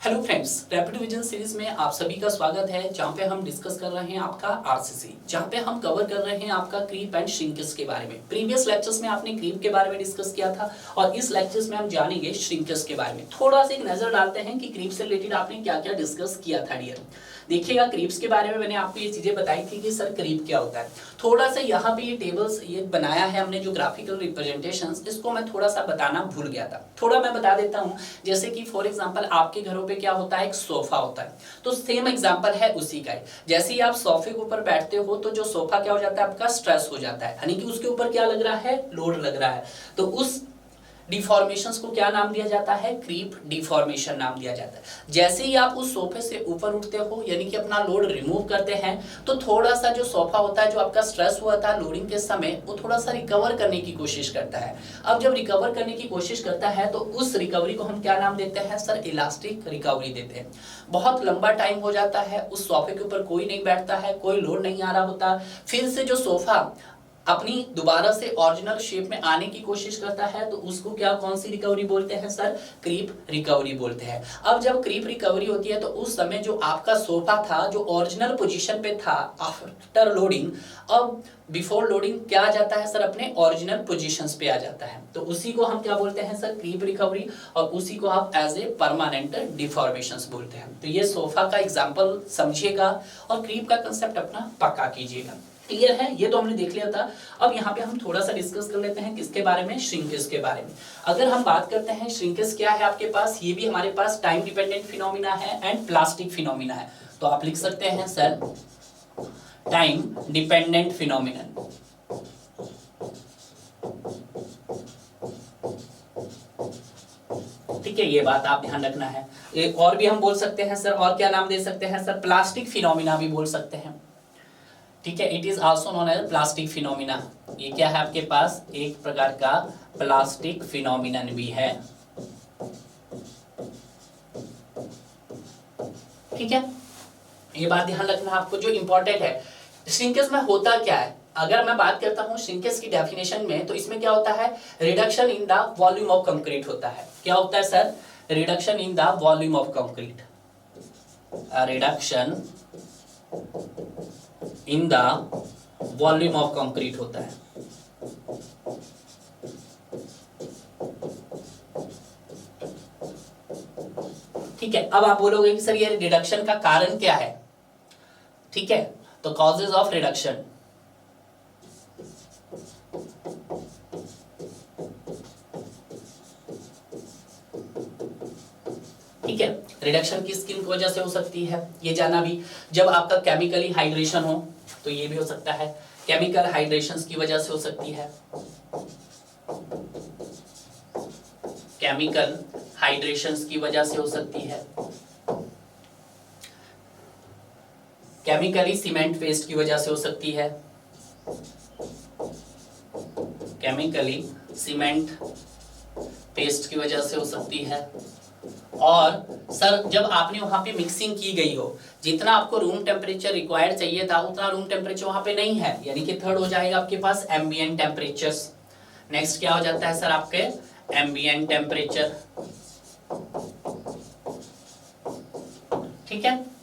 Hello friends, rapid revision series में आप सभी का स्वागत है, जहाँ पे हम डिस्कस कर रहे हैं आपका आरसीसी, जहाँ पे हम कवर कर रहे हैं आपका क्रीप एंड श्रिंकेज के बारे में। प्रीवियस लेक्चर्स में आपने क्रीप के बारे में डिस्कस किया था और इस लेक्चर्स में हम जानेंगे श्रिंकेज के बारे में। थोड़ा सा एक नजर डालते हैं कि क्रीप से रिलेटेड आपने क्या क्या डिस्कस किया था डियर। देखिएगा, क्रीप्स के बारे में मैंने आपको ये चीजें बताई थी कि सर क्रीप क्या होता है। थोड़ा सा यहाँ पे ये टेबल्स ये बनाया है हमने जो ग्राफिकल रिप्रेजेंटेशंस, इसको मैं थोड़ा सा बताना भूल गया था। थोड़ा मैं बता देता हूँ, जैसे कि फॉर एग्जांपल आपके घरों पे क्या होता है, एक सोफा होता है, तो सेम एग्जांपल है उसी का ही। जैसे ही आप सोफे के ऊपर बैठते हो तो जो सोफा क्या हो जाता है, आपका स्ट्रेस हो जाता है, यानी कि उसके ऊपर क्या लग रहा है, लोड लग रहा है। तो उस डिफॉर्मेशंस को क्या नाम दिया जाता है, क्रीप डिफॉर्मेशन नाम दिया जाता है। जैसे ही आप उस सोफे से ऊपर उठते हो, यानी कि अपना लोड रिमूव करते हैं, तो थोड़ा सा जो सोफा होता है, जो आपका स्ट्रेस हुआ था लोडिंग के समय, वो थोड़ा सा रिकवर करने की कोशिश करता है। अब जब रिकवर करने की कोशिश करता है तो उस रिकवरी को हम क्या नाम देते हैं सर, इलास्टिक रिकवरी देते हैं। बहुत लंबा टाइम हो जाता है, उस सोफे के ऊपर कोई नहीं बैठता है, कोई लोड नहीं आ रहा होता, फिर से जो सोफा अपनी दोबारा से ओरिजिनल शेप में आने की कोशिश करता है, तो उसको क्या, कौन सी रिकवरी बोलते हैं सर, क्रीप रिकवरी बोलते हैं। अब जब क्रीप रिकवरी होती है तो उस समय जो आपका सोफा था, जो ओरिजिनल पोजीशन पे था आफ्टर लोडिंग, अब बिफोर लोडिंग क्या आ जाता है सर, अपने ओरिजिनल पोजीशंस पे आ जाता है। तो उसी को हम क्या बोलते हैं सर, क्रीप रिकवरी, और उसी को आप एज ए परमानेंट डिफॉर्मेशंस बोलते हैं। तो ये सोफा का एग्जांपल समझिएगा और क्रीप का कंसेप्ट अपना पक्का कीजिएगा। क्लियर है, ये तो हमने देख लिया था। अब यहाँ पे हम थोड़ा सा डिस्कस कर लेते हैं किसके बारे में, श्रिंकेज के बारे में। अगर हम बात करते हैं श्रिंकेज क्या है आपके पास, ये भी हमारे पास टाइम डिपेंडेंट फिनोमिना है एंड प्लास्टिक फिनोमिना है। तो आप लिख सकते हैं सर टाइम डिपेंडेंट फिनोमिनन, ठीक है, ये बात आप ध्यान रखना है। एक और भी हम बोल सकते हैं सर, और क्या नाम दे सकते हैं सर, प्लास्टिक फिनोमिना भी बोल सकते हैं, ठीक है। It is also known as plastic phenomena. ये क्या है आपके पास, एक प्रकार का प्लास्टिक फिनोमिनन भी है, ठीक है। ये बात ध्यान रखना आपको, जो इंपॉर्टेंट है। श्रिंकेज में होता क्या है, अगर मैं बात करता हूं श्रिंकेज की डेफिनेशन में, तो इसमें क्या होता है, reduction in the volume of concrete होता है। क्या होता है sir, reduction in the volume of concrete, reduction in the volume of concrete होता है। ठीक है, अब आप बोलोगे कि सर ये रिडक्शन का कारण क्या है, ठीक है। तो कॉजेज ऑफ रिडक्शन, ठीक है। रिडक्शन किस किन की वजह से हो सकती है, ये जाना भी। जब आपका केमिकली हाइड्रेशन हो तो ये भी हो सकता है, केमिकल हाइड्रेशन की वजह से हो सकती है, केमिकल हाइड्रेशन की वजह से हो सकती है, केमिकली सीमेंट पेस्ट की वजह से हो सकती है, केमिकली सीमेंट पेस्ट की वजह से हो सकती है। और सर जब आपने वहां पे मिक्सिंग की गई हो, जितना आपको रूम टेम्परेचर रिक्वायर्ड चाहिए था उतना रूम टेम्परेचर वहां पे नहीं है, यानी कि थर्ड हो जाएगा आपके पास एम्बिएंट टेम्परेचर्स। नेक्स्ट क्या हो जाता है सर, आपके एम्बिएंट टेम्परेचर, ठीक है।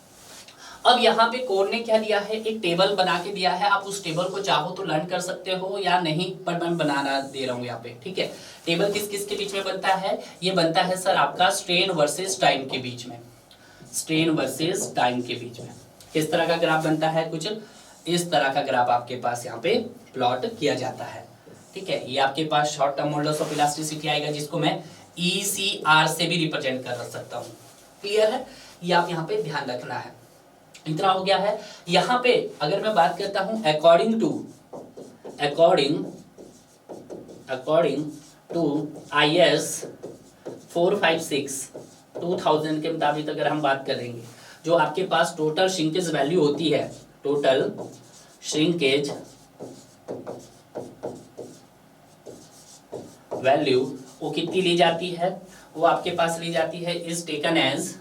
अब यहाँ पे कोड ने क्या दिया है, एक टेबल बना के दिया है, आप उस टेबल को चाहो तो लर्न कर सकते हो या नहीं, पर मैं बनाना दे रहा हूँ यहाँ पे, ठीक है। टेबल किस किस के बीच में बनता है, ये बनता है सर आपका स्ट्रेन वर्सेस टाइम के बीच में, स्ट्रेन वर्सेस टाइम के बीच में। किस तरह का ग्राफ बनता है, कुछ इस तरह का ग्राफ आपके पास यहाँ पे प्लॉट किया जाता है, ठीक है। ये आपके पास short term modulus of elasticity आएगा, जिसको मैं ECR से भी रिप्रेजेंट कर सकता हूँ। क्लियर है, ये आप यहाँ पे ध्यान रखना है। इतना हो गया है। यहाँ पे अगर मैं बात करता हूं अकॉर्डिंग टू IS 456 2000 के मुताबिक अगर हम बात करेंगे, जो आपके पास टोटल श्रिंकेज वैल्यू होती है, टोटल श्रिंकेज वैल्यू वो कितनी ली जाती है, वो आपके पास ली जाती है, इज टेकन एज,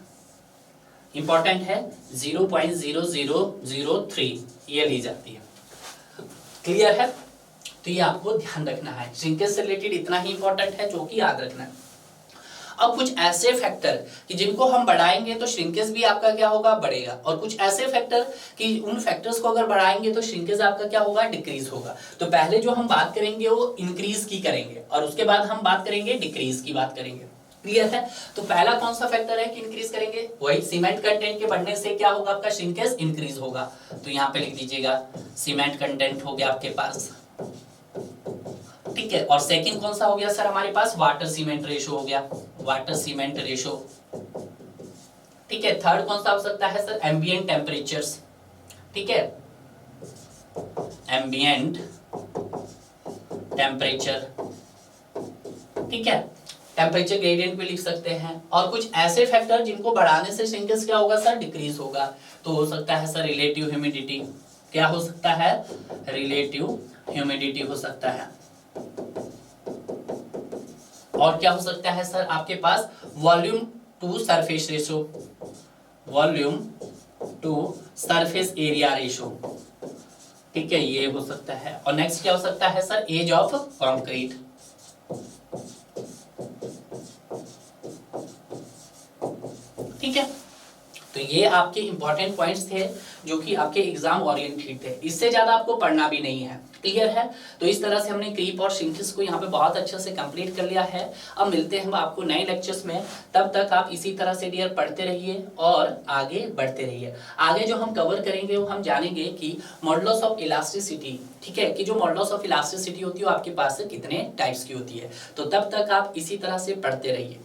इंपॉर्टेंट है, 0.0003 ये ली जाती है। क्लियर है, तो ये आपको ध्यान रखना है, श्रिंकेज से रिलेटेड इतना ही इंपॉर्टेंट है जो कि याद रखना है। अब कुछ ऐसे फैक्टर कि जिनको हम बढ़ाएंगे तो श्रिंकेज भी आपका क्या होगा, बढ़ेगा, और कुछ ऐसे फैक्टर कि उन फैक्टर्स को अगर बढ़ाएंगे तो श्रिंकेज आपका क्या होगा, डिक्रीज होगा। तो पहले जो हम बात करेंगे वो इंक्रीज की करेंगे और उसके बाद हम बात करेंगे डिक्रीज की बात करेंगे। क्लियर है? तो पहला कौन सा फैक्टर है कि इंक्रीज करेंगे, वही सीमेंट कंटेंट के बढ़ने से क्या होगा, आपका श्रिंकेज इंक्रीज होगा। तो यहाँ पे लिख दीजिएगा सीमेंट कंटेंट हो गया आपके पास, ठीक है। और सेकंड कौन सा हो गया सर हमारे पास, वाटर सीमेंट रेशो हो गया, वाटर सीमेंट रेशो, ठीक है। थर्ड कौन सा हो सकता है सर, एम्बिएंट टेम्परेचर्स, ठीक है, एम्बिएंट टेम्परेचर, ठीक है, टेम्परेचर ग्रेडियंट भी लिख सकते हैं। और कुछ ऐसे फैक्टर जिनको बढ़ाने से श्रिंकेज क्या होगा सर, डिक्रीज होगा। तो हो सकता है सर रिलेटिव ह्यूमिडिटी, क्या हो सकता है, रिलेटिव ह्यूमिडिटी हो सकता है। और क्या हो सकता है सर आपके पास, volume to surface ratio, volume to surface area ratio, ठीक है, ये हो सकता है। और नेक्स्ट क्या हो सकता है सर, एज ऑफ कंक्रीट, ठीक है। तो ये आपके इंपॉर्टेंट पॉइंट्स थे जो कि आपके एग्जाम ओरिएंटेड थे, इससे ज्यादा आपको पढ़ना भी नहीं है। क्लियर है? तो इस तरह से हमने क्रीप और श्रिंकेज को यहाँ पे बहुत अच्छे से कंप्लीट कर लिया है। अब मिलते हैं हम आपको नए लेक्चर्स में, तब तक आप इसी तरह से डियर पढ़ते रहिए और आगे बढ़ते रहिए। आगे जो हम कवर करेंगे वो हम जानेंगे कि मॉडुलस ऑफ इलास्टिसिटी, ठीक है, कि जो मॉडुलस ऑफ इलास्टिसिटी होती है वो आपके पास से कितने टाइप्स की होती है। तो तब तक आप इसी तरह से पढ़ते रहिए।